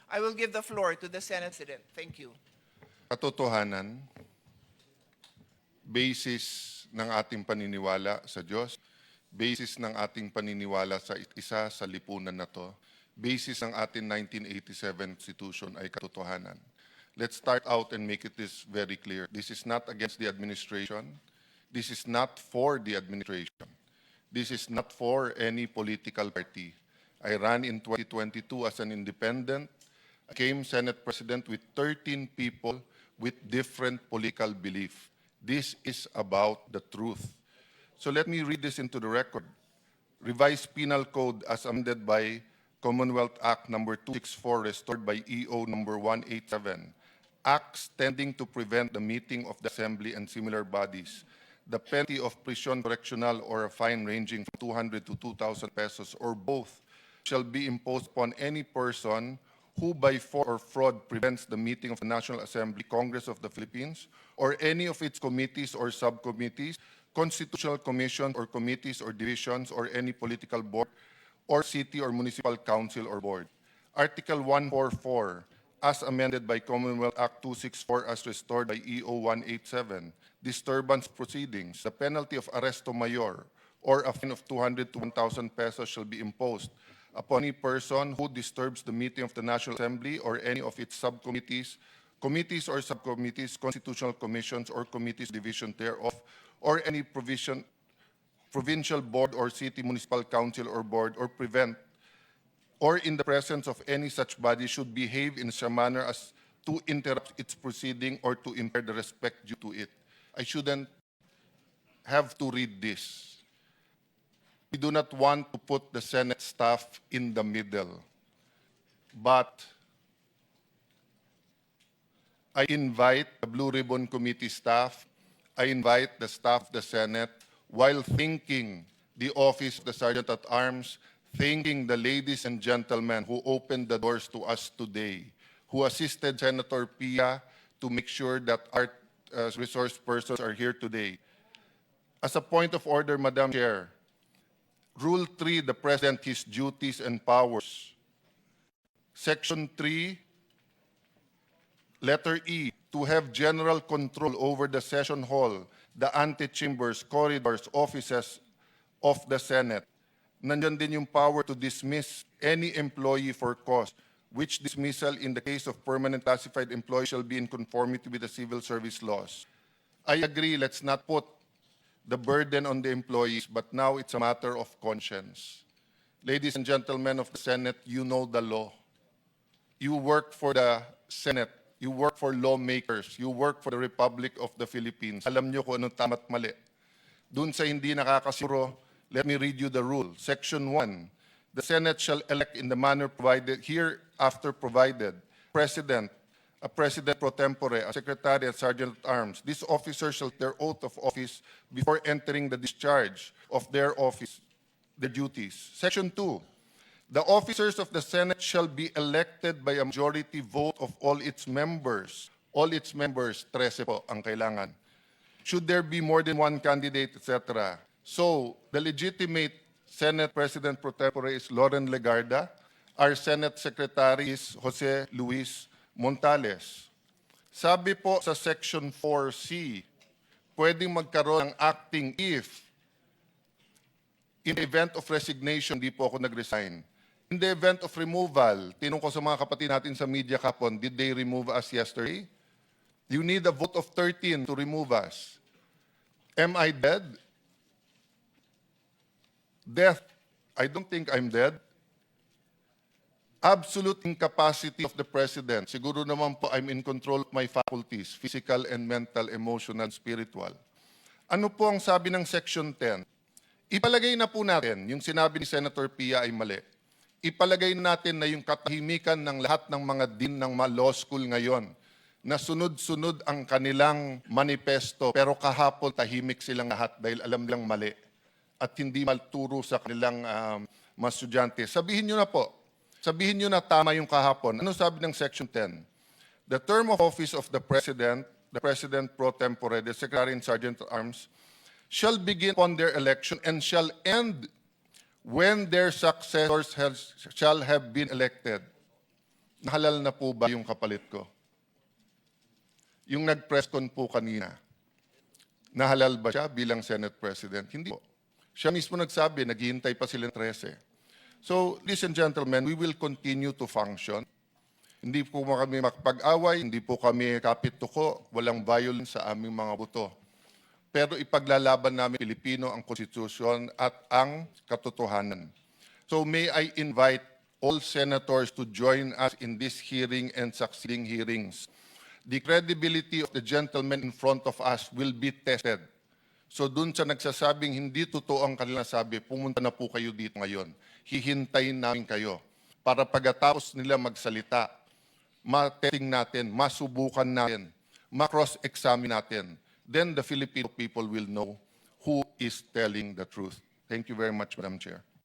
I will give the floor to the Senate President. Thank you. Katotohanan, basis ng ating paniniwala sa Diyos, basis ng ating paniniwala sa isa sa lipunan na to, basis ng ating 1987 Constitution ay katotohanan. Let's start out and make this very clear. This is not against the administration. This is not for the administration. This is not for any political party. I ran in 2022 as an independent, became Senate President with 13 people with different political belief. This is about the truth. So let me read this into the record. Revised Penal Code as amended by Commonwealth Act number 264, restored by EO number 187. Acts tending to prevent the meeting of the assembly and similar bodies. The penalty of prison correctional or a fine ranging from 200 to 2,000 pesos or both shall be imposed upon any person who by force or fraud prevents the meeting of the National Assembly, Congress of the Philippines, or any of its committees or subcommittees, constitutional commissions or committees or divisions, or any political board, or city or municipal council or board. Article 144, as amended by Commonwealth Act 264 as restored by EO 187, disturbance proceedings, the penalty of arresto mayor or a fine of 200 to 1,000 pesos shall be imposed upon any person who disturbs the meeting of the National Assembly or any of its subcommittees, committees or subcommittees, constitutional commissions or committees division thereof, or any provincial board or city municipal council or board, or prevent or in the presence of any such body should behave in such a manner as to interrupt its proceeding or to impair the respect due to it. I shouldn't have to read this. We do not want to put the Senate staff in the middle. But I invite the Blue Ribbon Committee staff, I invite the staff of the Senate, while thanking the Office of the Sergeant at Arms, thanking the ladies and gentlemen who opened the doors to us today, who assisted Senator Pia to make sure that our resource persons are here today. As a point of order, Madam Chair, Rule 3, the President, his duties and powers. Section 3, letter E, to have general control over the session hall, the antechambers, corridors, offices of the Senate. Nandiyan din yung power to dismiss any employee for cause, which dismissal in the case of permanent classified employee shall be in conformity with the civil service laws. I agree, let's not put the burden on the employees, but now it's a matter of conscience. Ladies and gentlemen of the Senate, you know the law. You work for the Senate. You work for lawmakers. You work for the Republic of the Philippines. Alam nyo kung anong tama't mali. Dun sa hindi nakakasiguro, let me read you the rule. Section 1, the Senate shall elect in the manner provided, hereafter provided, President, a President pro tempore, a Secretary, a Sergeant at Arms. These officers shall take their oath of office before entering the discharge of their office, their duties. Section 2, the officers of the Senate shall be elected by a majority vote of all its members. All its members, 13 po ang kailangan. Should there be more than one candidate, etc. So, the legitimate Senate President pro tempore is Loren Legarda. Our Senate Secretary is Jose Luis Montales. Sabi po sa Section 4C, pwedeng magkaroon ng acting if in the event of resignation, di po ako nag-resign. In the event of removal, tinong ko sa mga kapatid natin sa media kapon, did they remove us yesterday? You need a vote of 13 to remove us. Am I dead? Death. I don't think I'm dead. Absolute incapacity of the President. Siguro naman po I'm in control of my faculties, physical and mental, emotional, spiritual. Ano po ang sabi ng Section 10? Ipalagay na po natin, yung sinabi ni Senator Pia ay mali. Ipalagay natin na yung katahimikan ng lahat ng mga dean ng mga law school ngayon, na sunod-sunod ang kanilang manifesto, pero kahapon tahimik silang lahat dahil alam nilang mali at hindi malturo sa kanilang mga estudyante. Sabihin nyo na po, sabihin nyo na tama yung kahapon. Ano sabi ng Section 10? The term of office of the President pro tempore, the Secretary and Sergeant at Arms, shall begin upon their election and shall end when their successors shall have been elected. Nahalal na po ba yung kapalit ko? Yung nag-press con po kanina, nahalal ba siya bilang Senate President? Hindi po. Siya mismo nagsabi, naghihintay pa sila ng 13. So, ladies and gentlemen, we will continue to function. Hindi po kami makapag-away, hindi po kami kapit-tuko, walang violence sa aming mga buto. Pero ipaglalaban namin Pilipino ang konstitusyon at ang katotohanan. So may I invite all senators to join us in this hearing and succeeding hearings. The credibility of the gentleman in front of us will be tested. So dun sa nagsasabing hindi totoo ang kanilang sabi, pumunta na po kayo dito ngayon. Hihintayin namin kayo para pagkatapos nila magsalita, ma-testing natin, masubukan natin, ma-cross-examine natin. Then the Filipino people will know who is telling the truth. Thank you very much, Madam Chair.